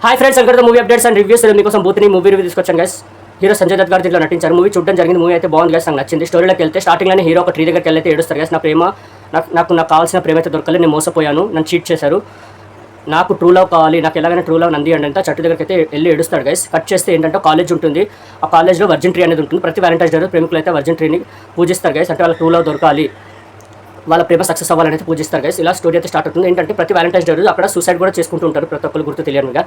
Hi friends, welcome to movie updates and reviews. మీకోసం బూత్ని movie review తీసుకొచ్చాను guys. Hero Sanjay Dutt గారు దీంట్లో నటించారు. మూవీ చూడడం జరిగింది. మూవీ అయితే బాగుంది గైస్, నాకు నచ్చింది. స్టోరీలోకి వెళ్తే స్టార్టింగ్లోనే హీరో ఒక ట్రీ దగ్గరికి వెళ్తే ఏడుస్తారు గైస్. నా ప్రేమ నాకు కావాల్సిన ప్రేమ అయితే దొరకలేదు, నేను మోసపోయాను, నన్ను చీట్ చేశారు, నాకు ట్రూ లవ్ కావాలి, నాకు ఎలాగైనా ట్రూ లవ్ నంది అంటే చెట్టు దగ్గరికి అయితే వెళ్ళి ఏడుస్తాడు గైస్. కట్ చేస్తే ఏంటంటే కాలేజ్ ఉంటుంది, ఆ కాలేజ్లో వర్జిన్ ట్రీ అనేది ఉంటుంది. ప్రతి వ్యాలంటైన్స్ డే ప్రేమికులు అయితే వర్జిన్ ట్రీని పూజిస్తారు గైస్. అంటే వాళ్ళ ట్రూ లవ్ దొరకాలి, వాళ్ళ ప్రేమ సక్సెస్ అవ్వాలని పూజిస్తారు గైస్. ఇలా స్టోరీ అయితే స్టార్ట్ అవుతుంది. ఏంటంటే ప్రతి వ్యాలంటైన్స్ డే అక్కడ సూసైడ్ కూడా చేసుకుంటుంటారు. ప్రతి ఒక్కరు గుర్తు తెలియనుగా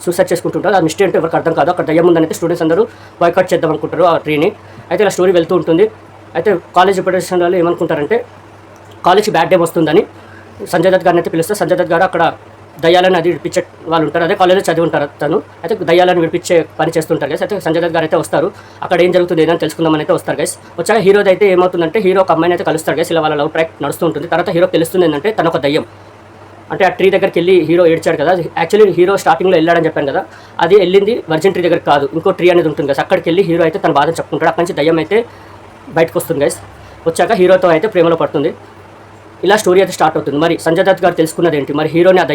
సూసైడ్ చేసుకుంటుంటారు. ఆ మిస్టేక్ అంటే ఎవరికి అర్థం కాదు. అక్కడ దయ్యం ఉందని అయితే స్టూడెంట్స్ అందరూ బాయ్కాట్ చేద్దాం అనుకుంటారు ఆ ట్రీని. అయితే ఇలా స్టోరీ వెళ్తూ ఉంటుంది. అయితే కాలేజ్ రిప్రజెంటేషన్ వాళ్ళు ఏమనుకుంటారంటే కాలేజ్కి బ్యాడ్ డే వస్తుందని సంజయ్ దత్ గారిని అయితే పిలుస్తారు. సంజయ్ దత్ గారు అక్కడ దయ్యాలను అది విడిపించే వాళ్ళు ఉంటారు, అదే కాలేజ్లో చదివి ఉంటారు తను. అయితే దయ్యాలను విడిపించే పని చేస్తుంటారు గైస్. అయితే సంజయ్ దత్ గారు అయితే వస్తారు, అక్కడ ఏం జరుగుతుంది ఏదని తెలుసుకుందామని అయితే వస్తారు గైస్. వచ్చాక హీరోది అయితే ఏమవుతుందంటే హీరో ఒక అమ్మాయిని అయితే కలుస్తారు గైస్. ఇలా వాళ్ళ లవ్ ట్రాక్ నడుస్తూ ఉంటుంది. తర్వాత హీరోకి తెలుస్తుంది ఏంటంటే తన ఒక దయ్యం. అంటే ఆ ట్రీ దగ్గరికి వెళ్ళి హీరో ఏడ్చాడు కదా, యాక్చువల్లీ హీరో స్టార్టింగ్లో వెళ్ళాడని చెప్పాను కదా, అది వెళ్ళింది వర్జిన్ ట్రీ దగ్గర కాదు, ఇంకో ట్రీ అనేది ఉంటుంది గైస్. అక్కడికి వెళ్ళి హీరో అయితే తన బాధను చెప్పుకుంటాడు. అక్కడి నుంచి దయ్యం అయితే బయటకు వస్తుంది గైస్. వచ్చాక హీరోతో అయితే ప్రేమలో పడుతుంది. ఇలా స్టోరీ అయితే స్టార్ట్ అవుతుంది. మరి సంజయ్ దత్ గారు తెలుసుకున్నది ఏంటి, మరి హీరోని ఆ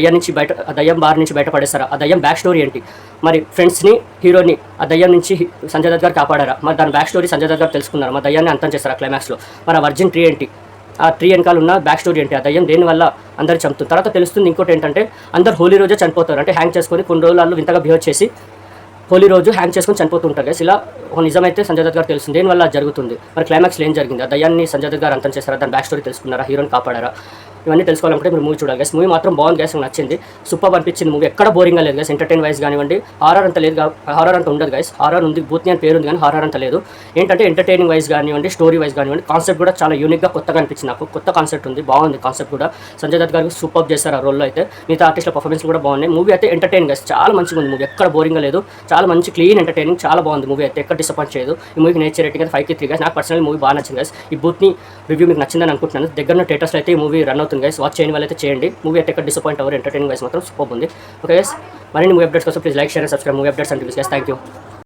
దయ్యం బార్ నుంచి బయటపడేస్తారా, ఆ దయ్యం బ్యాక్ స్టోరీ ఏంటి, మరి ఫ్రెండ్స్ని హీరోని ఆ దయ్యం నుంచి సంజయ్ దత్ గారు కాపాడారా, మరి దాని బ్యాక్ స్టోరీ సంజయ్ దత్ గారు తెలుసుకున్నారు, మా దయ్యాన్ని అంతం చేస్తారా క్లైమాక్స్లో, మరి ఆ వర్జిన్ ట్రీ ఏంటి, ఆ ట్రీ వెనకాల ఉన్న బ్యాక్ స్టోరీ ఏంటి, ఆ దయ్యం దేనివల్ల అందరు చంపుతుంది. తర్వాత తెలుస్తుంది ఇంకోటి ఏంటంటే అందరు హోలీ రోజే చనిపోతారు. అంటే హ్యాంగ్ చేసుకొని కొన్ని రోజులు వింతగా బిహేవ్ చేసి హోలీ రోజు హ్యాంగ్ చేసుకొని చనిపోతుంటారు గైస్. ఇలా ఒక నిజమైతే సంజయ్ దత్ గారు తెలుస్తుంది, దేనివల్ల జరుగుతుంది, మరి క్లైమాక్స్లో ఏం జరిగింది, ఆ దయ్యాన్ని సంజయ్ దత్ గారు అంతం చేస్తారా, దాని బ్యాక్ స్టోరీ తెలుసుకున్నారా, హీరోని కాపాడారా, ఇవన్నీ తెలుసుకోవాలంటే మీరు మూవీ చూడాలి గైస్. మూవీ మాత్రం బాగుంది గైస్, నాకు నచ్చింది, సూపర్ అనిపించింది. మూవీ ఎక్కడ బోరింగ్గా లేదు గైస్. ఎంటర్టైన్ వైజ్ కానివ్వండి, హారర్ అంత లేదు, హారర్ అంత ఉండదు గైస్. హారర్ ఉంది, భూత్ని అని పేరు ఉంది కానీ హారర్ అంత లేదు. ఏంటంటే ఎంటర్టైనింగ్ వైజ్ కానివ్వండి, స్టోరీ వైజ్ కానివ్వండి, కాన్సెప్ట్ కూడా చాలా యూనిక్గా కొత్తగా అనిపించింది నాకు. కొత్త కాన్సెప్ట్ ఉంది, బాగుంది కాన్సెప్ట్ కూడా. సంజయ్ దత్ గారు సూపర్ చేశారు ఆ రోల్లో అయితే. మిగతా ఆర్టిస్టుల పర్ఫార్మెన్స్ కూడా బాగున్నాయి. మూవీ అయితే ఎంటర్టైన్ గైస్, చాలా మంచిగా ఉంది మూవీ, ఎక్కడ బోరింగ్గా లేదు, చాలా మంచి క్లీన్ ఎంటర్టైనింగ్, చాలా బాగుంది మూవీ అయితే, ఎక్కడ డిసప్పాయింట్ చేయదు. ఈ మూవీకి నేచర్ రేటింగ్ అయితే 5కి 3 గైస్. నాకు పర్సనల్ మూవీ బాగా నచ్చింది గైస్. ఈ భూత్ని రివ్యూ మీకు నచ్చిందని అనుకుంటున్నాను. దగ్గర థియేటర్స్లో అయితే ఈ మూవీ రన్ అవుతుంది గైస్. వాచ్ చేయని వాళ్ళైతే చేయండి. మూవీ అయితే ఎక్కడ డిసప్పాయింట్ అవ్వరు, ఎంటర్టైనింగ్ వైజ్ మాత్రం సూపర్ ఉంది. ఓకే గైస్, మరిన్ని మూవీ అప్డేట్స్ కోసం please like, share and subscribe movie updates and reviews guys. Thank you.